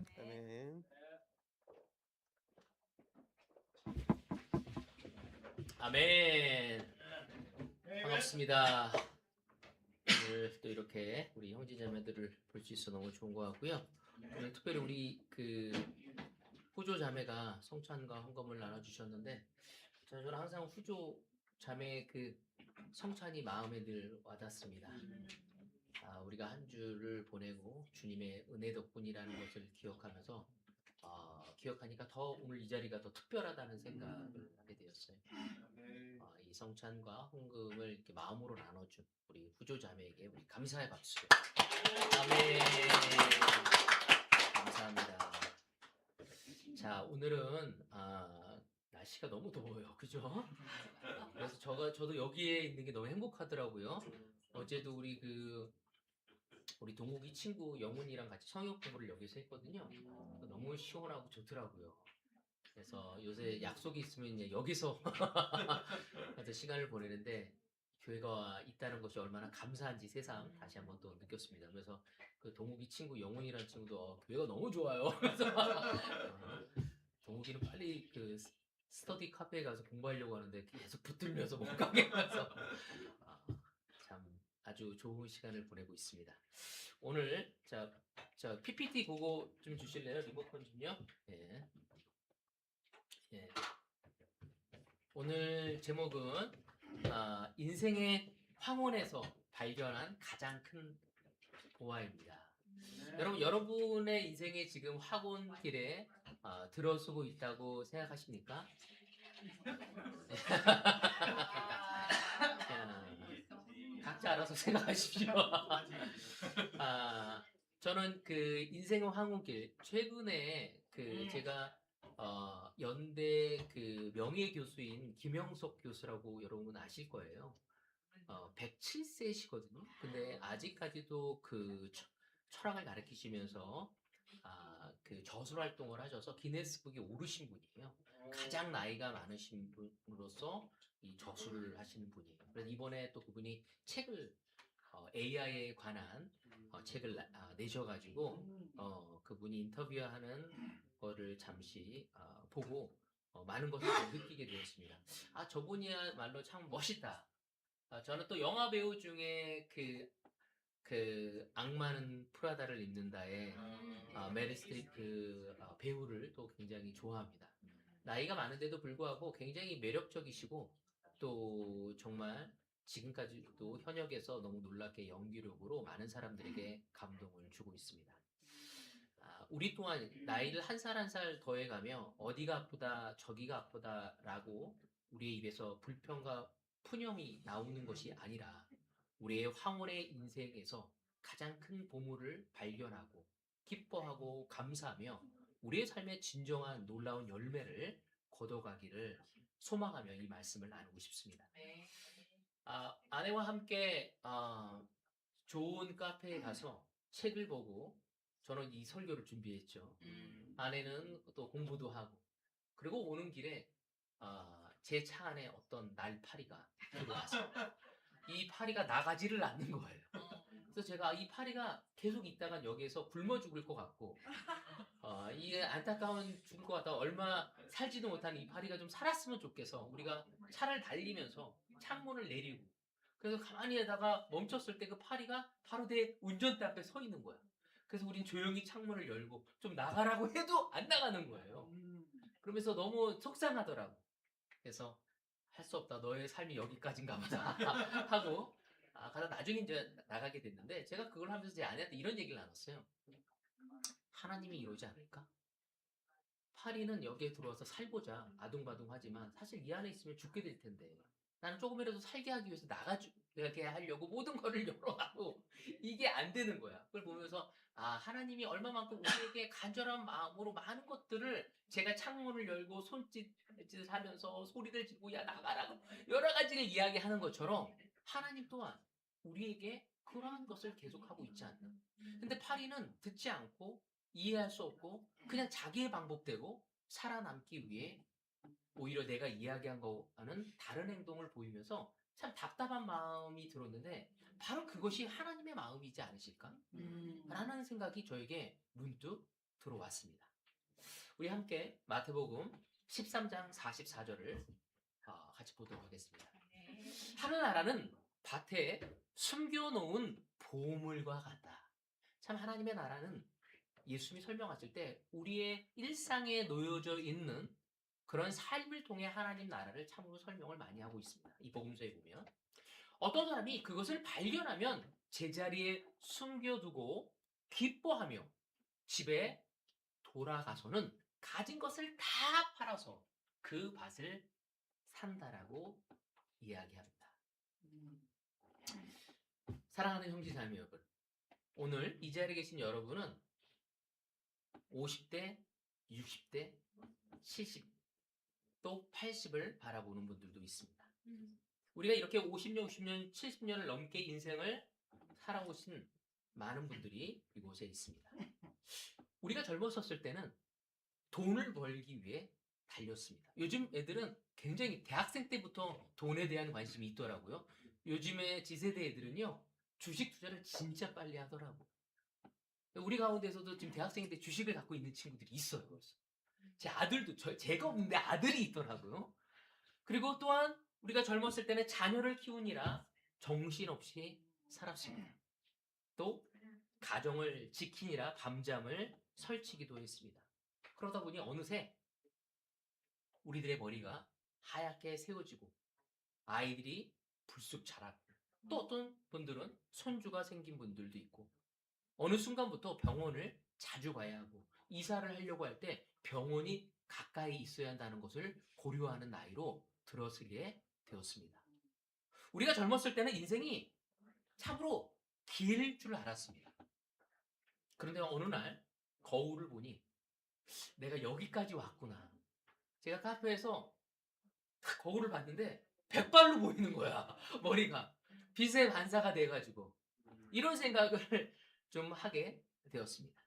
아멘. 아멘. 반갑습니다. 오늘 또 이렇게 우리 형제자매들을 볼 수 있어 너무 좋은 것 같고요. 오늘 특별히 우리 후조 자매가 성찬과 헌금을 나눠주셨는데 저는 항상 후조 자매의 성찬이 마음에 늘 와닿습니다. 우리가 한 주를 보내고 주님의 은혜 덕분이라는 것을 기억하면서 기억하니까 더 오늘 이 자리가 더 특별하다는 생각을 하게 되었어요. 이 성찬과 헌금을 이렇게 마음으로 나눠준 우리 후조 자매에게 우리 감사의 박수. 아멘. 감사합니다. 자, 오늘은 날씨가 너무 더워요, 그죠? 그래서 저도 여기에 있는 게 너무 행복하더라고요. 어제도 우리 동욱이 친구 영훈이랑 같이 성역 공부를 여기서 했거든요. 너무 시원하고 좋더라고요. 그래서 요새 약속이 있으면 이제 여기서 가서 시간을 보내는데 교회가 있다는 것이 얼마나 감사한지 새삼 다시 한번 또 느꼈습니다. 그래서 그 동욱이 친구 영훈이라는 친구도 교회가 너무 좋아요. 그래서 동욱이는 빨리 스터디 카페에 가서 공부하려고 하는데 계속 붙들면서 못 가게 해서 참 아주 좋은 시간을 보내고 있습니다. 오늘 자 PPT 그거 좀 주실래요? 리모컨 좀요. 예. 예. 오늘 제목은 인생의 황혼에서 발견한 가장 큰 보화입니다. 여러분의 인생에 지금 황혼길에 들어서고 있다고 생각하십니까? 각자 알아서 생각하십시오. 저는 인생의 황혼길 최근에 제가 연대 명예교수인 김영석 교수라고 여러분 아실 거예요. 107세시거든요. 근데 아직까지도 철학을 가르치시면서 저술 활동을 하셔서 기네스북에 오르신 분이에요. 가장 나이가 많으신 분으로서 이 저술을 하시는 분이에요. 그래서 이번에 또 그분이 책을 AI에 관한 책을 내셔가지고 그분이 인터뷰하는 거를 잠시 보고 많은 것을 느끼게 되었습니다. 저분이야말로 참 멋있다. 저는 또 영화 배우 중에 악마는 프라다를 입는다에 메릴 스트리프 배우를 또 굉장히 좋아합니다. 나이가 많은데도 불구하고 굉장히 매력적이시고 또 정말 지금까지도 현역에서 너무 놀랍게 연기력으로 많은 사람들에게 감동을 주고 있습니다. 우리 또한 나이를 한 살 한 살 더해가며 어디가 아프다 저기가 아프다라고 우리의 입에서 불평과 푸념이 나오는 것이 아니라 우리의 황홀의 인생에서 가장 큰 보물을 발견하고 기뻐하고 감사하며 우리의 삶의 진정한 놀라운 열매를 거둬가기를 소망하며 이 말씀을 나누고 싶습니다. 아내와 함께 좋은 카페에 가서 책을 보고 저는 이 설교를 준비했죠. 아내는 또 공부도 하고 그리고 오는 길에 제 차 안에 어떤 날파리가 들어와서 이 파리가 나가지를 않는 거예요. 그래서 제가 이 파리가 계속 있다간 여기에서 굶어 죽을 것 같고 이게 안타까운 죽을 것 같다. 얼마 살지도 못한 이 파리가 좀 살았으면 좋겠어. 우리가 차를 달리면서 창문을 내리고 그래서 가만히 하다가 멈췄을 때 그 파리가 바로 내 운전대 앞에 서 있는 거야. 그래서 우린 조용히 창문을 열고 좀 나가라고 해도 안 나가는 거예요. 그러면서 너무 속상하더라고. 그래서 할 수 없다. 너의 삶이 여기까지인가 보다 하고 가다 나중에 이제 나가게 됐는데 제가 그걸 하면서 제 아내한테 이런 얘기를 나눴어요. 하나님이 이러지 않을까? 파리는 여기에 들어와서 살고자 아둥바둥하지만 사실 이 안에 있으면 죽게 될 텐데 나는 조금이라도 살게 하기 위해서 나가게 하려고 모든 거를 열어놔도 이게 안 되는 거야. 그걸 보면서 하나님이 얼마만큼 우리에게 간절한 마음으로 많은 것들을 제가 창문을 열고 손짓을 하면서 소리를 지르고 야 나가라고 여러 가지를 이야기하는 것처럼 하나님 또한 우리에게 그러한 것을 계속하고 있지 않나. 근데 파리는 듣지 않고 이해할 수 없고 그냥 자기의 방법대로 살아남기 위해 오히려 내가 이야기한 거와는 다른 행동을 보이면서 참 답답한 마음이 들었는데 바로 그것이 하나님의 마음이지 않으실까? 라는 생각이 저에게 문득 들어왔습니다. 우리 함께 마태복음 13장 44절을 같이 보도록 하겠습니다. 하늘나라는 밭에 숨겨놓은 보물과 같다. 참 하나님의 나라는 예수님이 설명하실 때 우리의 일상에 놓여져 있는 그런 삶을 통해 하나님 나라를 참으로 설명을 많이 하고 있습니다. 이 복음서에 보면 어떤 사람이 그것을 발견하면 제자리에 숨겨두고 기뻐하며 집에 돌아가서는 가진 것을 다 팔아서 그 밭을 산다라고 이야기합니다. 사랑하는 형제자매 여러분, 오늘 이 자리에 계신 여러분은 50대, 60대, 70, 또 80을 바라보는 분들도 있습니다. 우리가 이렇게 50년, 60년, 70년을 넘게 인생을 살아오신 많은 분들이 이곳에 있습니다. 우리가 젊었었을 때는 돈을 벌기 위해 달렸습니다. 요즘 애들은 굉장히 대학생 때부터 돈에 대한 관심이 있더라고요. 요즘에 지세대 애들은요, 주식 투자를 진짜 빨리 하더라고요. 우리 가운데서도 지금 대학생 때 주식을 갖고 있는 친구들이 있어요. 벌써. 제 아들도, 제가 없는데 아들이 있더라고요. 그리고 또한 우리가 젊었을 때는 자녀를 키우느라 정신없이 살았습니다. 또 가정을 지키느라 밤잠을 설치기도 했습니다. 그러다 보니 어느새 우리들의 머리가 하얗게 세워지고 아이들이 불쑥 자라고 또 어떤 분들은 손주가 생긴 분들도 있고 어느 순간부터 병원을 자주 가야 하고 이사를 하려고 할 때 병원이 가까이 있어야 한다는 것을 고려하는 나이로 들어서게 되었습니다. 우리가 젊었을 때는 인생이 참으로 길 줄 알았습니다. 그런데 어느 날 거울을 보니 내가 여기까지 왔구나. 제가 카페에서 거울을 봤는데 백발로 보이는 거야. 머리가. 빛의 반사가 돼가지고. 이런 생각을 좀 하게 되었습니다.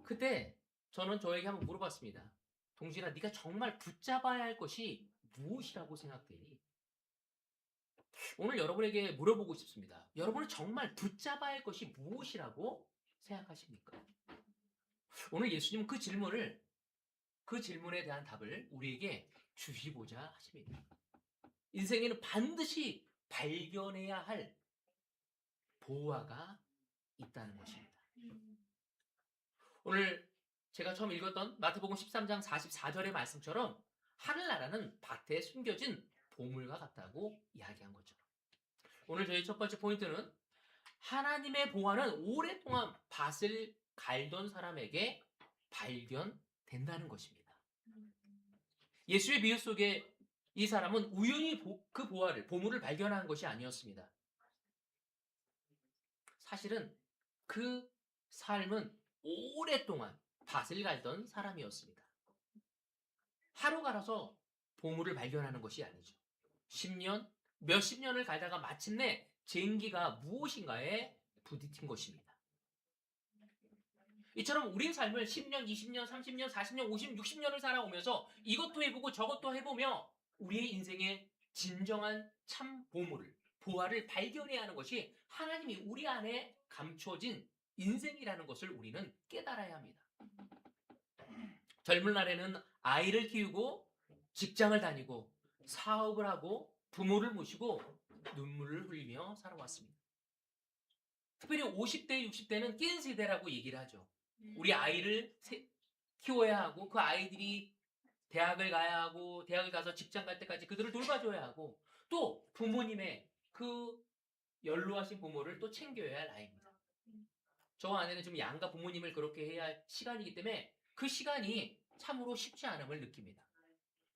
그때 저는 저에게 한번 물어봤습니다. 동진아, 네가 정말 붙잡아야 할 것이 무엇이라고 생각되니? 오늘 여러분에게 물어보고 싶습니다. 여러분은 정말 붙잡아야 할 것이 무엇이라고 생각하십니까? 오늘 예수님은 그 질문에 대한 답을 우리에게 주시고자 하십니다. 인생에는 반드시 발견해야 할 보화가 있다는 것입니다. 오늘 제가 처음 읽었던 마태복음 13장 44절의 말씀처럼 하늘나라는 밭에 숨겨진 보물과 같다고 이야기한 거죠. 오늘 저희 첫 번째 포인트는 하나님의 보화는 오랫동안 밭을 갈던 사람에게 발견된다는 것입니다. 예수의 비유 속에 이 사람은 우연히 그 보물을 발견한 것이 아니었습니다. 사실은 그 삶은 오랫동안 밭을 갈던 사람이었습니다. 하루 갈아서 보물을 발견하는 것이 아니죠. 10년, 몇십 년을 갈다가 마침내 쟁기가 무엇인가에 부딪힌 것입니다. 이처럼 우리의 삶을 10년, 20년, 30년, 40년, 50년, 60년을 살아오면서 이것도 해보고 저것도 해보며 우리의 인생의 진정한 참 보화를 발견해야 하는 것이 하나님이 우리 안에 감춰진 인생이라는 것을 우리는 깨달아야 합니다. 젊은 날에는 아이를 키우고 직장을 다니고 사업을 하고 부모를 모시고 눈물을 흘리며 살아왔습니다. 특별히 50대, 60대는 낀 세대라고 얘기를 하죠. 우리 아이를 키워야 하고 그 아이들이 대학을 가야 하고 대학을 가서 직장 갈 때까지 그들을 돌봐줘야 하고 또 부모님의 그 연로하신 부모를 또 챙겨야 할 나이입니다. 저와 아내는 좀 양가 부모님을 그렇게 해야 할 시간이기 때문에 그 시간이 참으로 쉽지 않음을 느낍니다.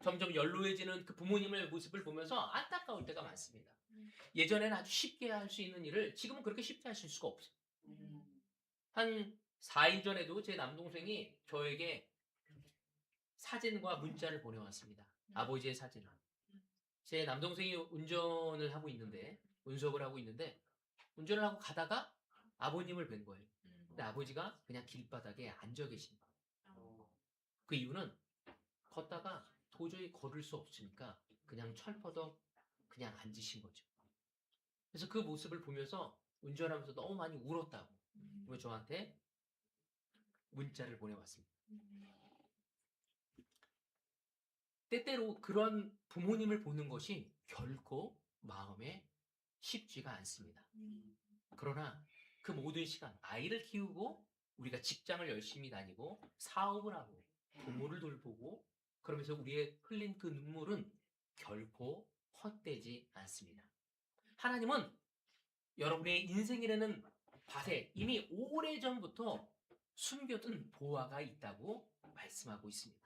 점점 연로해지는 그 부모님의 모습을 보면서 안타까울 때가 많습니다. 예전에는 아주 쉽게 할 수 있는 일을 지금은 그렇게 쉽게 하실 수가 없어요. 한 4일 전에도 제 남동생이 저에게 사진과 문자를 보내왔습니다. 아버지의 사진을. 제 남동생이 운수업을 하고 있는데 운전을 하고 가다가 아버님을 뵌 거예요. 근데 아버지가 그냥 길바닥에 앉아 계신 거예요. 그 이유는 걷다가 도저히 걸을 수 없으니까 그냥 철퍼덕 그냥 앉으신 거죠. 그래서 그 모습을 보면서 운전하면서 너무 많이 울었다고. 그래서 저한테 문자를 보내왔습니다. 때때로 그런 부모님을 보는 것이 결코 마음에 쉽지가 않습니다. 그러나 그 모든 시간, 아이를 키우고 우리가 직장을 열심히 다니고 사업을 하고 부모를 돌보고 그러면서 우리의 흘린 그 눈물은 결코 헛되지 않습니다. 하나님은 여러분의 인생이라는 밭에 이미 오래전부터 숨겨둔 보화가 있다고 말씀하고 있습니다.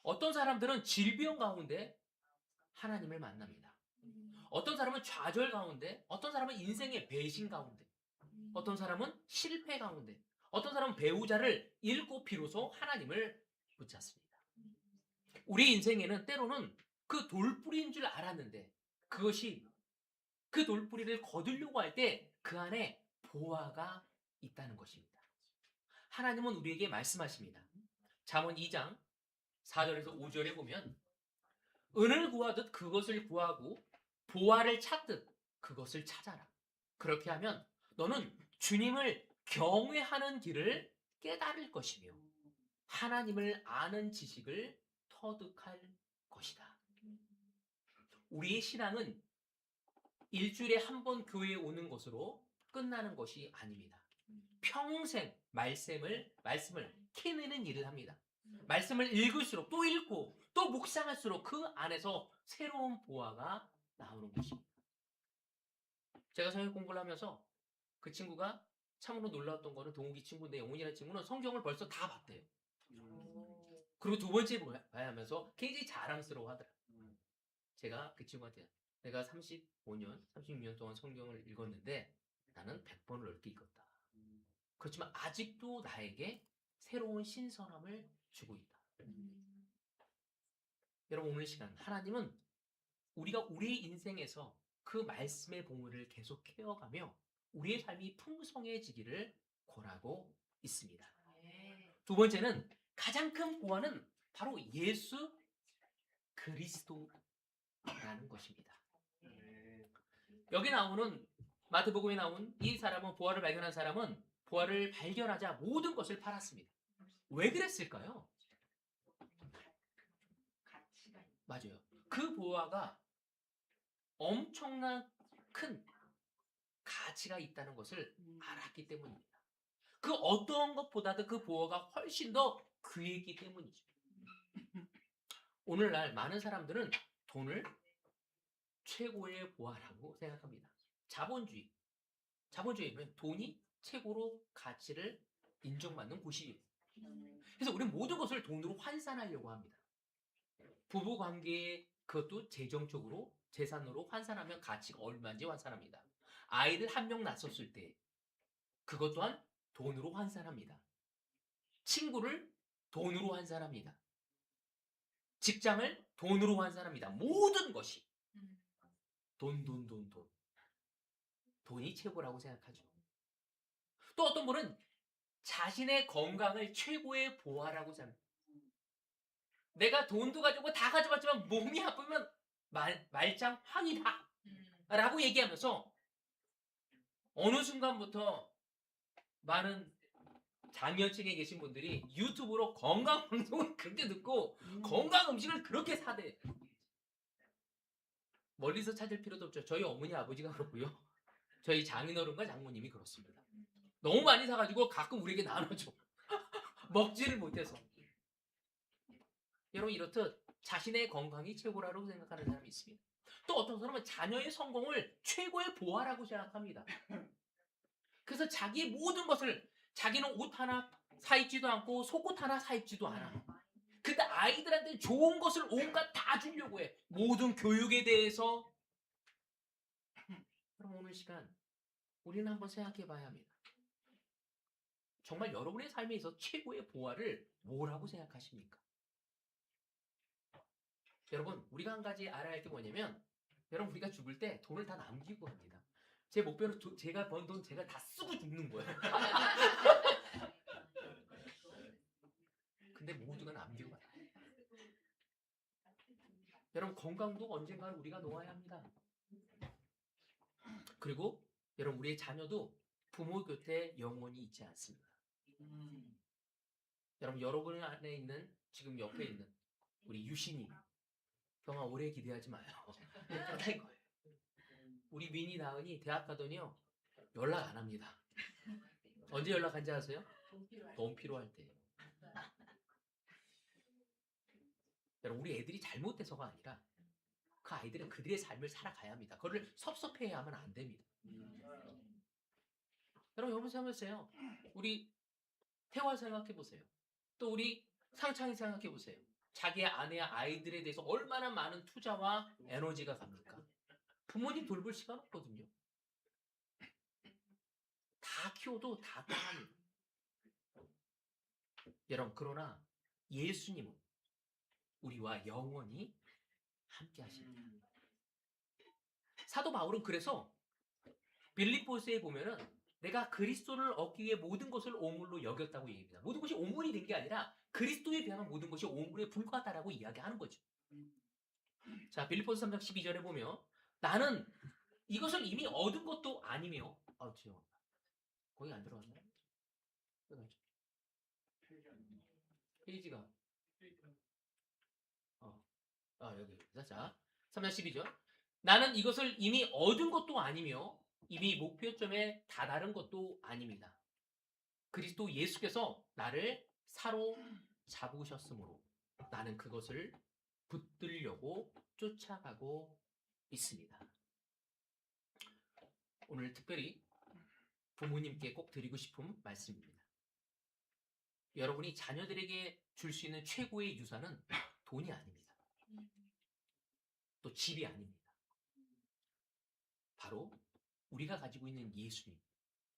어떤 사람들은 질병 가운데 하나님을 만납니다. 어떤 사람은 좌절 가운데, 어떤 사람은 인생의 배신 가운데, 어떤 사람은 실패 가운데, 어떤 사람은 배우자를 잃고 비로소 하나님을 붙잡습니다. 우리 인생에는 때로는 그 돌뿌리인 줄 알았는데 그것이 그 돌뿌리를 거두려고 할 때 그 안에 보화가 있다는 것입니다. 하나님은 우리에게 말씀하십니다. 잠언 2장 4절에서 5절에 보면 은을 구하듯 그것을 구하고 보화를 찾듯 그것을 찾아라. 그렇게 하면 너는 주님을 경외하는 길을 깨달을 것이며 하나님을 아는 지식을 터득할 것이다. 우리의 신앙은 일주일에 한 번 교회에 오는 것으로 끝나는 것이 아닙니다. 평생 말씀을 캐내는 일을 합니다. 말씀을 읽을수록 또 읽고 또 묵상할수록 그 안에서 새로운 보화가 나오는 것입니다. 제가 성경 공부를 하면서 그 친구가 참으로 놀라웠던 거는 동욱이 친구인데 영훈이라는 친구는 성경을 벌써 다 봤대요. 그리고 두 번째 봐야 하면서 굉장히 자랑스러워 하더라고요. 제가 그 친구한테 내가 35년, 36년 동안 성경을 읽었는데 나는 100번을 넘게 읽었다. 그렇지만 아직도 나에게 새로운 신선함을 주고 있다. 여러분 오늘 시간 하나님은 우리가 우리 인생에서 그 말씀의 보물을 계속 캐어가며 우리의 삶이 풍성해지기를 권하고 있습니다. 두 번째는 가장 큰 보화는 바로 예수 그리스도라는 것입니다. 여기 나오는 마태복음에 나온 이 사람은 보화를 발견한 사람은 보화를 발견하자 모든 것을 팔았습니다. 왜 그랬을까요? 맞아요. 그 보화가 엄청난 큰 가치가 있다는 것을 알았기 때문입니다. 그 어떤 것보다도 그 보화가 훨씬 더 귀했기 때문이죠. 오늘날 많은 사람들은 돈을 최고의 보화라고 생각합니다. 자본주의는 돈이 최고로 가치를 인정받는 곳이에요. 그래서 우리는 모든 것을 돈으로 환산하려고 합니다. 부부관계 그것도 재정적으로 재산으로 환산하면 가치가 얼마인지 환산합니다. 아이들 한 명 낳았을 때 그것 또한 돈으로 환산합니다. 친구를 돈으로 환산합니다. 직장을 돈으로 환산합니다. 모든 것이 돈. 돈이 최고라고 생각하죠. 또 어떤 분은 자신의 건강을 최고의 보화라고 생각합니다. 내가 돈도 가지고 다 가져봤지만 몸이 아프면 말짱황이다 라고 얘기하면서 어느 순간부터 많은 장년층에 계신 분들이 유튜브로 건강 방송을 그렇게 듣고 건강 음식을 그렇게 사대. 멀리서 찾을 필요도 없죠. 저희 어머니 아버지가 그렇고요. 저희 장인어른과 장모님이 그렇습니다. 너무 많이 사가지고 가끔 우리에게 나눠줘. 먹지를 못해서. 여러분 이렇듯 자신의 건강이 최고라고 생각하는 사람이 있습니다. 또 어떤 사람은 자녀의 성공을 최고의 보화라고 생각합니다. 그래서 자기의 모든 것을 자기는 옷 하나 사 입지도 않고 속옷 하나 사 입지도 않아. 근데 아이들한테 좋은 것을 온갖 다 주려고 해. 모든 교육에 대해서. 그럼 오늘 시간 우리는 한번 생각해 봐야 합니다. 정말 여러분의 삶에 있어서 최고의 보화를 뭐라고 생각하십니까? 여러분 우리가 한 가지 알아야 할 게 뭐냐면 여러분 우리가 죽을 때 돈을 다 남기고 합니다. 제 목표는 제가 번 돈 제가 다 쓰고 죽는 거예요. 근데 모두가 남기고 가요. 여러분 건강도 언젠가는 우리가 놓아야 합니다. 그리고 여러분 우리의 자녀도 부모 곁에 영원히 있지 않습니다. 여러분 안에 있는, 지금 옆에 있는 우리 유신이, 경아 오래 기대하지 마요. 끝날 거예요. 우리 민이 나은이 대학 가더니요 연락 안 합니다. 언제 연락한지 아세요? 돈 필요할 때. 여러분, 우리 애들이 잘못돼서가 아니라 그 아이들은 그들의 삶을 살아가야 합니다. 그거를 섭섭해야 하면 안 됩니다. 여러분, 여러분 생각해보세요. 우리 태화 생각해보세요. 또 우리 상창이 생각해보세요. 자기 아내와 아이들에 대해서 얼마나 많은 투자와 에너지가 갑니까? 부모님 돌볼 시간 없거든요. 다 키워도 다 떠납니다. 여러분, 그러나 예수님은 우리와 영원히 함께 하십니다. 사도 바울은 그래서 빌립보서에 보면은 내가 그리스도를 얻기 위해 모든 것을 오물로 여겼다고 얘기합니다. 모든 것이 오물이 된 게 아니라 그리스도에 비하면 모든 것이 오물에 불과하다라고 이야기하는 거죠. 자, 빌립보서 3장 12절에 보면 나는 이것을 이미 얻은 것도 아니며, 지금 거기 안 들어갔나요? 페이지가 여기. 자, 3장 12절. 나는 이것을 이미 얻은 것도 아니며 이미 목표점에 다다른 것도 아닙니다. 그리스도 예수께서 나를 사로잡으셨으므로 나는 그것을 붙들려고 쫓아가고 있습니다. 오늘 특별히 부모님께 꼭 드리고 싶은 말씀입니다. 여러분이 자녀들에게 줄 수 있는 최고의 유산은 돈이 아닙니다. 또 집이 아닙니다. 바로 우리가 가지고 있는 예수님,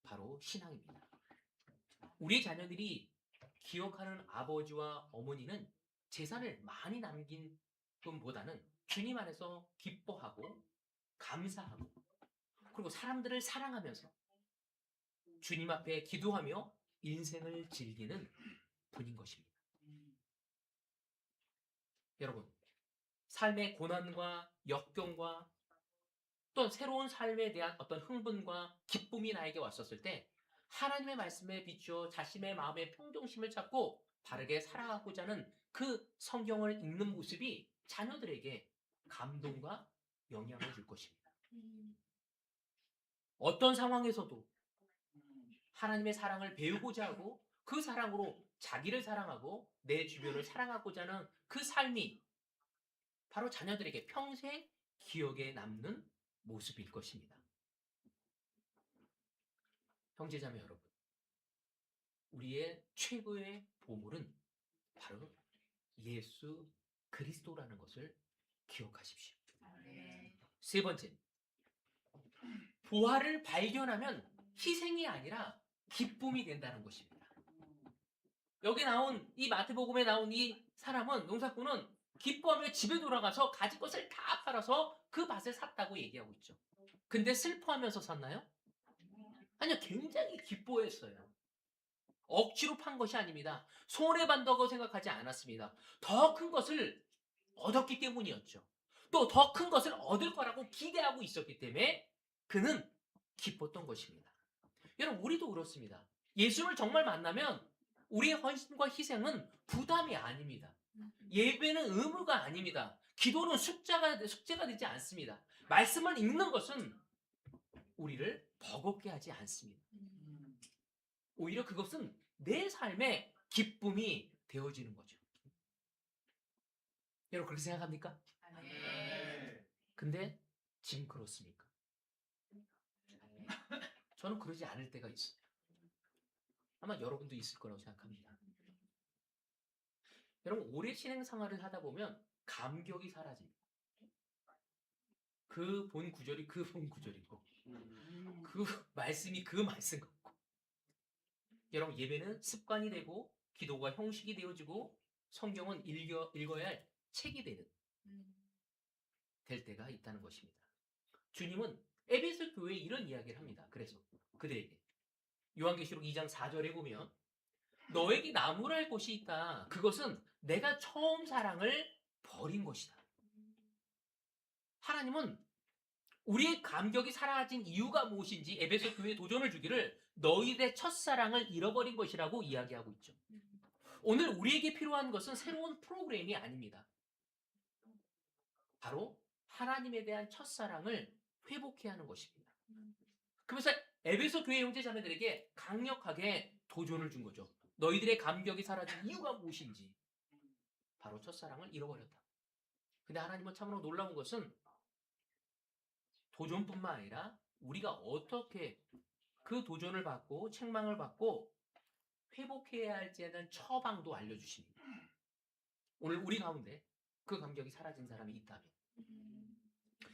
바로 신앙입니다. 우리 자녀들이 기억하는 아버지와 어머니는 재산을 많이 남긴 것보다는 주님 안에서 기뻐하고 감사하고 그리고 사람들을 사랑하면서 주님 앞에 기도하며 인생을 즐기는 분인 것입니다. 여러분, 삶의 고난과 역경과 또 새로운 삶에 대한 어떤 흥분과 기쁨이 나에게 왔었을 때 하나님의 말씀에 비추어 자신의 마음의 평정심을 찾고 바르게 살아가고자 하는 그 성경을 읽는 모습이 자녀들에게 감동과 영향을 줄 것입니다. 어떤 상황에서도 하나님의 사랑을 배우고자 하고 그 사랑으로 자기를 사랑하고 내 주변을 사랑하고자 하는 그 삶이 바로 자녀들에게 평생 기억에 남는 모습일 것입니다. 형제자매 여러분, 우리의 최고의 보물은 바로 예수 그리스도라는 것을 기억하십시오. 세 번째, 부활을 발견하면 희생이 아니라 기쁨이 된다는 것입니다. 여기 나온 이 마태복음에 나온 이 사람은 농사꾼은 기뻐하며 집에 돌아가서 가진 것을 다 팔아서 그 밭을 샀다고 얘기하고 있죠. 근데 슬퍼하면서 샀나요? 아니요, 굉장히 기뻐했어요. 억지로 판 것이 아닙니다. 손해반다고 생각하지 않았습니다. 더 큰 것을 얻었기 때문이었죠. 또 더 큰 것을 얻을 거라고 기대하고 있었기 때문에 그는 기뻤던 것입니다. 여러분, 우리도 그렇습니다. 예수를 정말 만나면 우리의 헌신과 희생은 부담이 아닙니다. 예배는 의무가 아닙니다. 기도는 숙제가 되지 않습니다. 말씀을 읽는 것은 우리를 버겁게 하지 않습니다. 오히려 그것은 내 삶의 기쁨이 되어지는 거죠. 여러분, 그렇게 생각합니까? 근데 지금 그렇습니까? 저는 그러지 않을 때가 있어요. 아마 여러분도 있을 거라고 생각합니다. 여러분, 오래 신앙 생활을 하다 보면 감격이 사라집니다. 그 본 구절이 그 본 구절이고 그 말씀이 그 말씀 같고, 여러분, 예배는 습관이 되고 기도가 형식이 되어지고 성경은 읽어야 할 책이 될 때가 있다는 것입니다. 주님은 에베소 교회에 이런 이야기를 합니다. 그래서 그들에게 요한계시록 2장 4절에 보면 너에게 나무랄 곳이 있다. 그것은 내가 처음 사랑을 버린 것이다. 하나님은 우리의 감격이 사라진 이유가 무엇인지 에베소 교회에 도전을 주기를 너희들의 첫사랑을 잃어버린 것이라고 이야기하고 있죠. 오늘 우리에게 필요한 것은 새로운 프로그램이 아닙니다. 바로 하나님에 대한 첫사랑을 회복해야 하는 것입니다. 그래서 에베소 교회 형제 자매들에게 강력하게 도전을 준 거죠. 너희들의 감격이 사라진 이유가 무엇인지. 바로 첫사랑을 잃어버렸다. 근데 하나님은 참으로 놀라운 것은 도전뿐만 아니라 우리가 어떻게 그 도전을 받고 책망을 받고 회복해야 할지에 대한 처방도 알려주십니다. 오늘 우리 가운데 그 감격이 사라진 사람이 있다면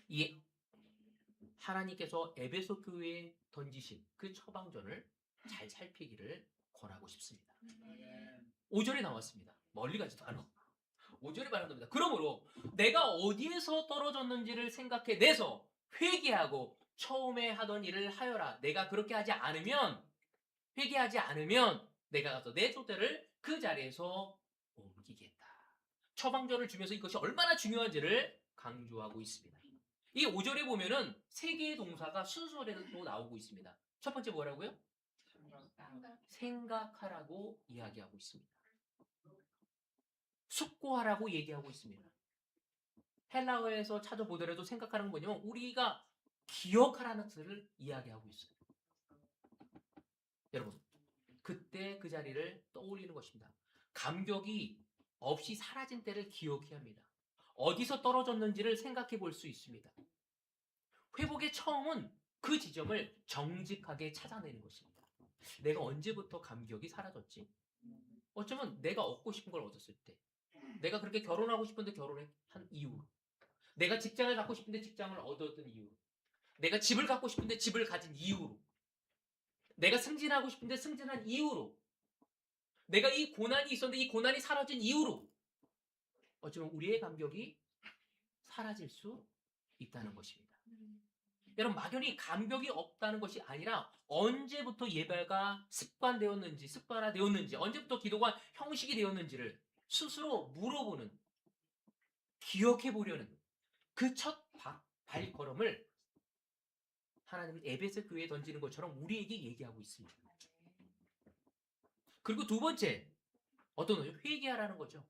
이 하나님께서 에베소 교회에 던지신 그 처방전을 잘 살피기를 권하고 싶습니다. 5절에 나왔습니다. 멀리 가지도 않아. 5절에 말합니다. 그러므로 내가 어디에서 떨어졌는지를 생각해내서 회개하고 처음에 하던 일을 하여라. 내가 그렇게 하지 않으면 회개하지 않으면 내가 가서 내 족대를 그 자리에서 옮기겠다. 처방전을 주면서 이것이 얼마나 중요한지를 강조하고 있습니다. 이 5절에 보면은 세 개의 동사가 순서대로 나오고 있습니다. 첫 번째 뭐라고요? 생각하라고 이야기하고 있습니다. 숙고하라고 얘기하고 있습니다. 헬라어에서 찾아보더라도 생각하는 건 뭐냐면 우리가 기억하라는 뜻을 이야기하고 있어요. 여러분, 그때 그 자리를 떠올리는 것입니다. 감격이 없이 사라진 때를 기억해야 합니다. 어디서 떨어졌는지를 생각해 볼 수 있습니다. 회복의 처음은 그 지점을 정직하게 찾아내는 것입니다. 내가 언제부터 감격이 사라졌지? 어쩌면 내가 얻고 싶은 걸 얻었을 때, 내가 그렇게 결혼하고 싶은데 결혼한 이유, 내가 직장을 갖고 싶은데 직장을 얻었던 이유, 내가 집을 갖고 싶은데 집을 가진 이유로, 내가 승진하고 싶은데 승진한 이유로, 내가 이 고난이 있었는데 이 고난이 사라진 이유로 어쩌면 우리의 감격이 사라질 수 있다는 것입니다. 여러분, 막연히 감격이 없다는 것이 아니라 언제부터 예배가 습관화되었는지, 언제부터 기도가 형식이 되었는지를 스스로 물어보는, 기억해 보려는 그 첫 발걸음을 하나님은 에베소 교회에 던지는 것처럼 우리에게 얘기하고 있습니다. 그리고 두 번째, 어떤 거죠? 회개하라는 거죠.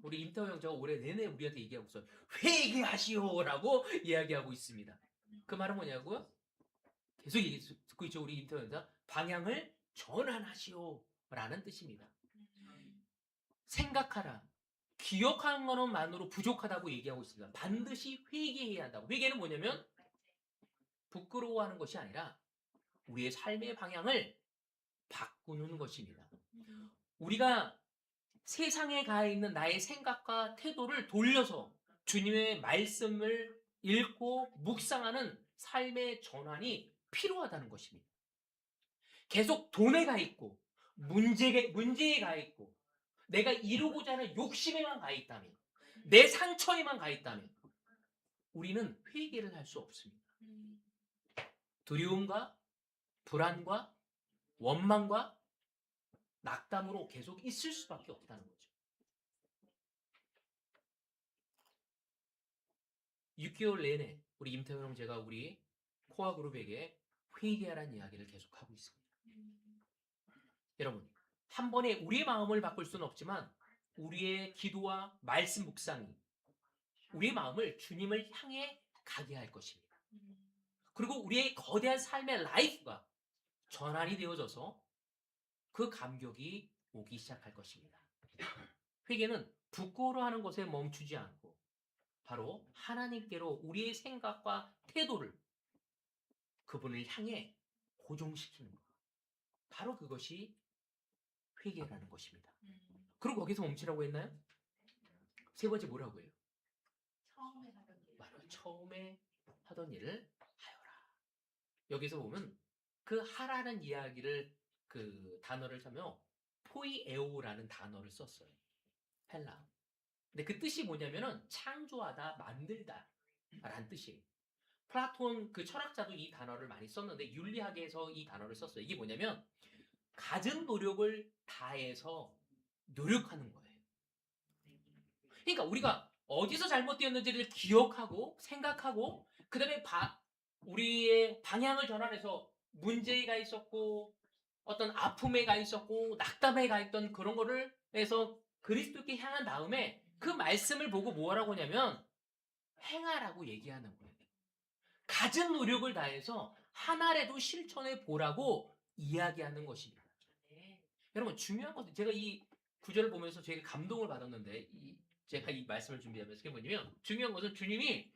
우리 임태호 형제가 올해 내내 우리한테 얘기하고 있어요. 회개하시오라고 이야기하고 있습니다. 그 말은 뭐냐고요? 계속 얘기 듣고 있죠. 우리 임태호 형제가 방향을 전환하시오라는 뜻입니다. 생각하라. 기억하는 것만으로 부족하다고 얘기하고 있습니다. 반드시 회개해야 한다고. 회개는 뭐냐면 부끄러워하는 것이 아니라 우리의 삶의 방향을 바꾸는 것입니다. 우리가 세상에 가 있는 나의 생각과 태도를 돌려서 주님의 말씀을 읽고 묵상하는 삶의 전환이 필요하다는 것입니다. 계속 돈에 가 있고 문제에 가 있고 내가 이루고자 하는 욕심에만 가 있다면, 내 상처에만 가 있다면 우리는 회개를 할 수 없습니다. 두려움과 불안과 원망과 낙담으로 계속 있을 수밖에 없다는 거죠. 6개월 내내 우리 임태훈 형제가 우리 코아 그룹에게 회개하라는 이야기를 계속하고 있습니다. 여러분, 한 번에 우리의 마음을 바꿀 수는 없지만 우리의 기도와 말씀 묵상이 우리의 마음을 주님을 향해 가게 할 것입니다. 그리고 우리의 거대한 삶의 라이프가 전환이 되어져서 그 감격이 오기 시작할 것입니다. 회개는 부끄러워하는 것에 멈추지 않고 바로 하나님께로 우리의 생각과 태도를 그분을 향해 고정시키는 것. 바로 그것이 회개라는 것입니다. 그리고 거기서 멈추라고 했나요? 세 번째 뭐라고 해요? 처음에 하던 일을 하여라. 여기서 보면 그 하라는 이야기를 그 단어를 찾으면 포이에오라는 단어를 썼어요. 헬라. 근데 그 뜻이 뭐냐면은 창조하다, 만들다 라는 뜻이에요. 플라톤 그 철학자도 이 단어를 많이 썼는데 윤리학에서 이 단어를 썼어요. 이게 뭐냐면 갖은 노력을 다해서 노력하는 거예요. 그러니까 우리가 어디서 잘못되었는지를 기억하고 생각하고 그 다음에 우리의 방향을 전환해서 문제가 있었고 어떤 아픔에 가 있었고 낙담에 가 있던 그런 거를 해서 그리스도께 향한 다음에 그 말씀을 보고 뭐라고 하냐면 행하라고 얘기하는 거예요. 갖은 노력을 다해서 하나라도 실천해 보라고 이야기하는 것입니다. 여러분 중요한 것은 제가 이 구절을 보면서 제가 감동을 받았는데 제가 이 말씀을 준비하면서 그게 뭐냐면 중요한 것은 주님이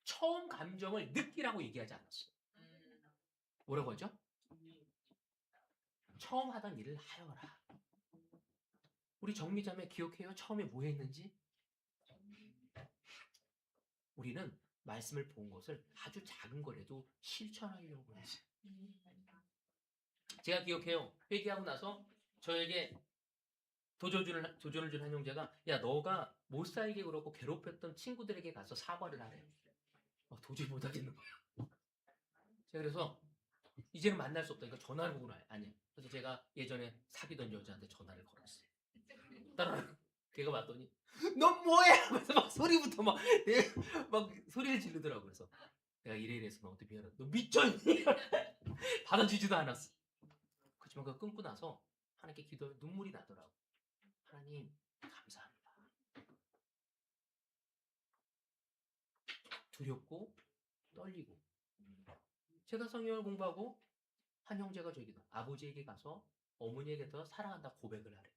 처음 감정을 느끼라고 얘기하지 않았어요. 뭐라고 하죠? 처음 하던 일을 하여라. 우리 정미자매 기억해요? 처음에 뭐 했는지? 우리는 말씀을 본 것을 아주 작은 거라도 실천하려고 했어요. 제가 기억해요. 회개하고 나서 저에게 도전을 준 한 형제가 야 너가 못 살게 그러고 괴롭혔던 친구들에게 가서 사과를 하래. 도저히 못하겠는 거야. 제가 그래서 이제는 만날 수 없다니까 전화를 보고 아니야. 그래서 제가 예전에 사귀던 여자한테 전화를 걸었어요. 따라락 걔가 왔더니 넌 뭐해? 하면서 막 소리부터 막 소리를 지르더라고. 그래서 내가 이래서 너 어떻게 해라. 너 미쳤니? 받아주지도 않았어. 그렇지만 그거 끊고 나서 하나님께 기도해 눈물이 나더라고. 하나님 감사합니다. 두렵고 떨리고 제가 성경을 공부하고 한 형제가 저에게 아버지에게 가서 어머니에게 더 사랑한다 고백을 하래.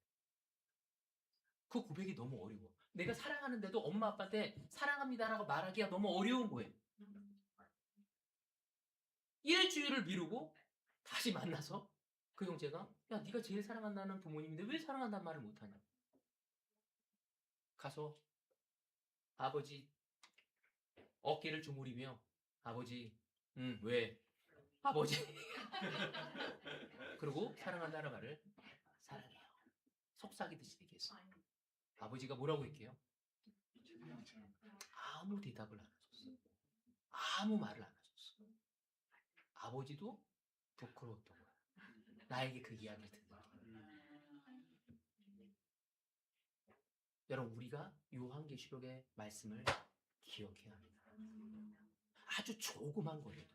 그 고백이 너무 어려워. 내가 사랑하는데도 엄마 아빠한테 사랑합니다라고 말하기가 너무 어려운 거예요. 일주일을 미루고 다시 만나서 그 형제가 야 네가 제일 사랑한다는 부모님인데 왜 사랑한다는 말을 못하냐. 가서 아버지 어깨를 주무리며 아버지 왜? 아버지 그리고 사랑한다는 말을 사랑해요. 속삭이듯이 얘기했어요. 아버지가 뭐라고 했게요? 아무 대답을 안 하셨어. 아무 말을 안 하셨어. 아버지도 부끄러웠던 거야. 나에게 그 이야기를 듣는 게. 여러분 우리가 요한계시록의 말씀을 기억해야 합니다. 아주 조그만 거라도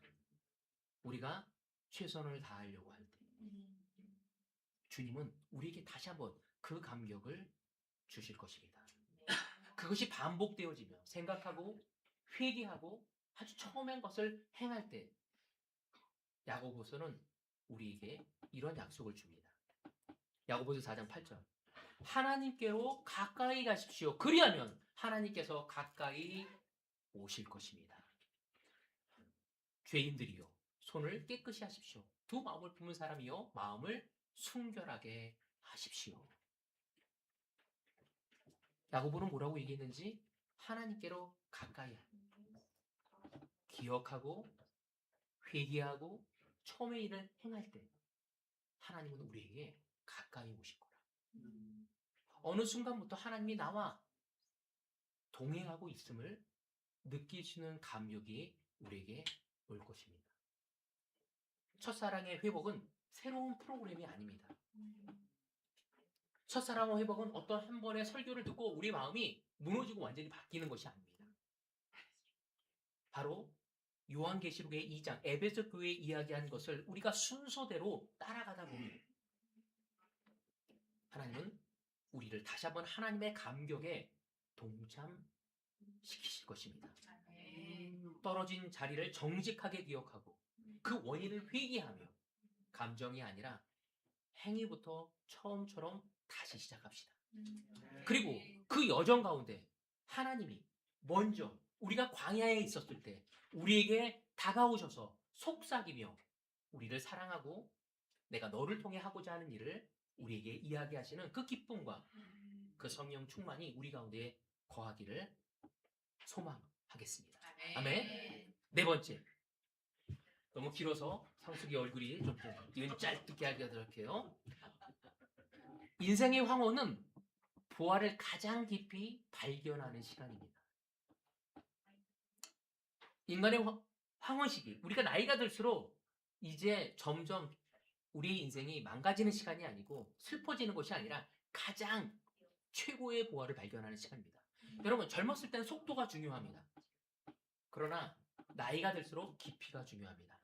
우리가 최선을 다하려고 할 때 주님은 우리에게 다시 한번 그 감격을 주실 것입니다. 그것이 반복되어지며 생각하고 회개하고 아주 처음엔 것을 행할 때 야고보서는 우리에게 이런 약속을 줍니다. 야고보서 4장 8절 하나님께로 가까이 가십시오. 그리하면 하나님께서 가까이 오실 것입니다. 죄인들이요 손을 깨끗이 하십시오. 두 마음을 품은 사람이요 마음을 순결하게 하십시오. 야고보는 뭐라고 얘기했는지 하나님께로 가까이 기억하고 회개하고 처음의 일을 행할 때 하나님은 우리에게 가까이 오실 거라. 어느 순간부터 하나님이 나와 동행하고 있음을 느끼시는 감격이 우리에게 올 것입니다. 첫사랑의 회복은 새로운 프로그램이 아닙니다. 첫사랑의 회복은 어떤 한 번의 설교를 듣고 우리 마음이 무너지고 완전히 바뀌는 것이 아닙니다. 바로 요한계시록의 2장 에베소 교회에 이야기한 것을 우리가 순서대로 따라가다 보면 하나님은 우리를 다시 한번 하나님의 감격에 동참시키실 것입니다. 떨어진 자리를 정직하게 기억하고 그 원인을 회개하며 감정이 아니라 행위부터 처음처럼 다시 시작합시다. 그리고 그 여정 가운데 하나님이 먼저 우리가 광야에 있었을 때 우리에게 다가오셔서 속삭이며 우리를 사랑하고 내가 너를 통해 하고자 하는 일을 우리에게 이야기하시는 그 기쁨과 그 성령 충만이 우리 가운데 거하기를 소망하겠습니다. 아멘. 네 번째. 너무 길어서 상숙이 얼굴이 좀 이건 짧게 하도록 해요. 인생의 황혼은 부활을 가장 깊이 발견하는 시간입니다. 인간의 황혼 시기, 우리가 나이가 들수록 이제 점점 우리 인생이 망가지는 시간이 아니고 슬퍼지는 것이 아니라 가장 최고의 부활을 발견하는 시간입니다. 여러분 젊었을 때는 속도가 중요합니다. 그러나 나이가 들수록 깊이가 중요합니다.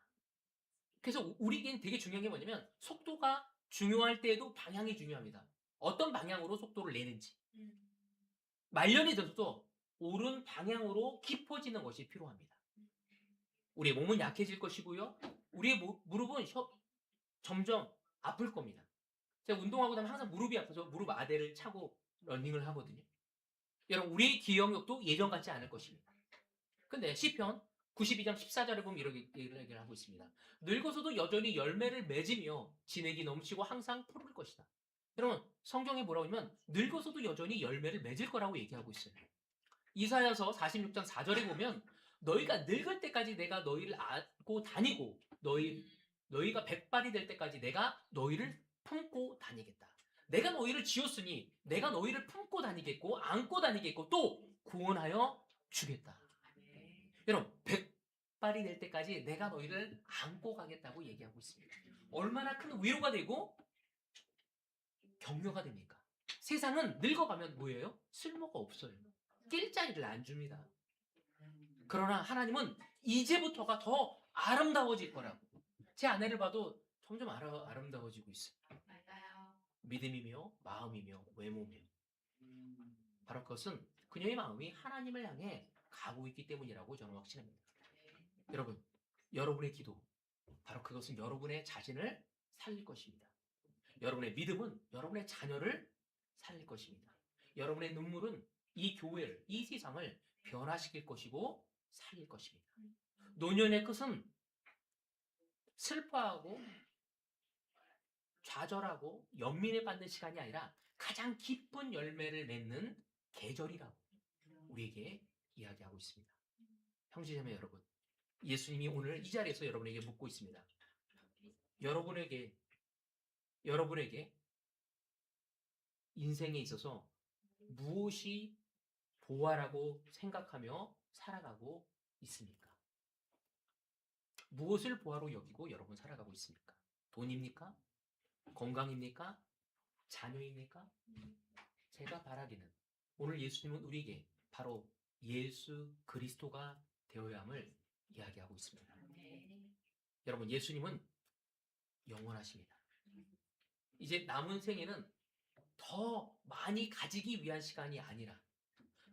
그래서 우리에겐 되게 중요한 게 뭐냐면 속도가 중요할 때에도 방향이 중요합니다. 어떤 방향으로 속도를 내는지. 말년이 돼서도 옳은 방향으로 깊어지는 것이 필요합니다. 우리의 몸은 약해질 것이고요. 우리의 무릎은 점점 아플 겁니다. 제가 운동하고 나면 항상 무릎이 아파서 무릎 아대를 차고 러닝을 하거든요. 여러분, 우리의 기억력도 예전 같지 않을 것입니다. 근데 시편 92장 14절에 보면 이렇게 얘기를 하고 있습니다. 늙어서도 여전히 열매를 맺으며 진액이 넘치고 항상 푸를 것이다. 여러분, 성경에 뭐라고 하면 늙어서도 여전히 열매를 맺을 거라고 얘기하고 있어요. 이사야서 46장 4절에 보면 너희가 늙을 때까지 내가 너희를 안고 다니고 너희가 백발이 될 때까지 내가 너희를 품고 다니겠다. 내가 너희를 지었으니 내가 너희를 품고 다니겠고 안고 다니겠고 또 구원하여 주겠다. 여러분, 백발이 될 때까지 내가 너희를 안고 가겠다고 얘기하고 있습니다. 얼마나 큰 위로가 되고 격려가 됩니까? 세상은 늙어가면 뭐예요? 쓸모가 없어요. 낄 자리를 안 줍니다. 그러나 하나님은 이제부터가 더 아름다워질 거라고. 제 아내를 봐도 점점 아름다워지고 있어요. 믿음이며 마음이며 외모며. 바로 그것은 그녀의 마음이 하나님을 향해 가고 있기 때문이라고 저는 확신합니다. 여러분, 여러분의 기도, 바로 그것은 여러분의 자신을 살릴 것입니다. 여러분의 믿음은 여러분의 자녀를 살릴 것입니다. 여러분의 눈물은 이 교회를, 이 세상을 변화시킬 것이고 살릴 것입니다. 노년의 끝은 슬퍼하고 좌절하고 연민을 받는 시간이 아니라 가장 기쁜 열매를 맺는 계절이라고 우리에게 이야기하고 있습니다. 형제자매 여러분, 예수님이 오늘 이 자리에서 여러분에게 묻고 있습니다. 여러분에게 인생에 있어서 무엇이 보화라고 생각하며 살아가고 있습니까? 무엇을 보화로 여기고 여러분 살아가고 있습니까? 돈입니까? 건강입니까? 자녀입니까? 제가 바라기는 오늘 예수님은 우리에게 바로 예수 그리스도가 되어야 함을 이야기하고 있습니다. 여러분, 예수님은 영원하십니다. 이제 남은 생에는 더 많이 가지기 위한 시간이 아니라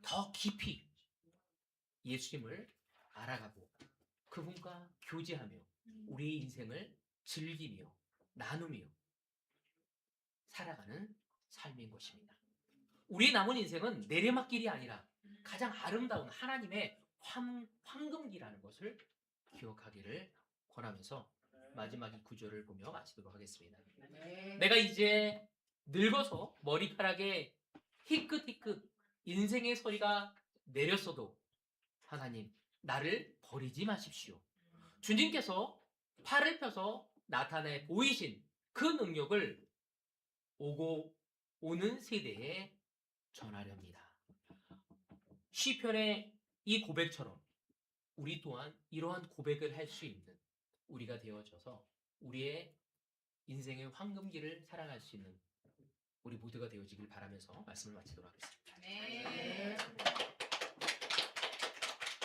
더 깊이 예수님을 알아가고 그분과 교제하며 우리의 인생을 즐기며 나누며 살아가는 삶인 것입니다. 우리의 남은 인생은 내리막길이 아니라 가장 아름다운 하나님의 황금기라는 것을 기억하기를 권하면서 마지막 이 구절을 보며 마치도록 하겠습니다. 내가 이제 늙어서 머리카락에 희끗희끗 인생의 소리가 내렸어도 하나님, 나를 버리지 마십시오. 주님께서 팔을 펴서 나타내 보이신 그 능력을 오는 세대에 전하렵니다. 시편의 이 고백처럼 우리 또한 이러한 고백을 할 수 있는 우리가 되어져서 우리의 인생의 황금기를 살아갈 수 있는 우리 모두가 되어지길 바라면서 말씀을 마치도록 하겠습니다.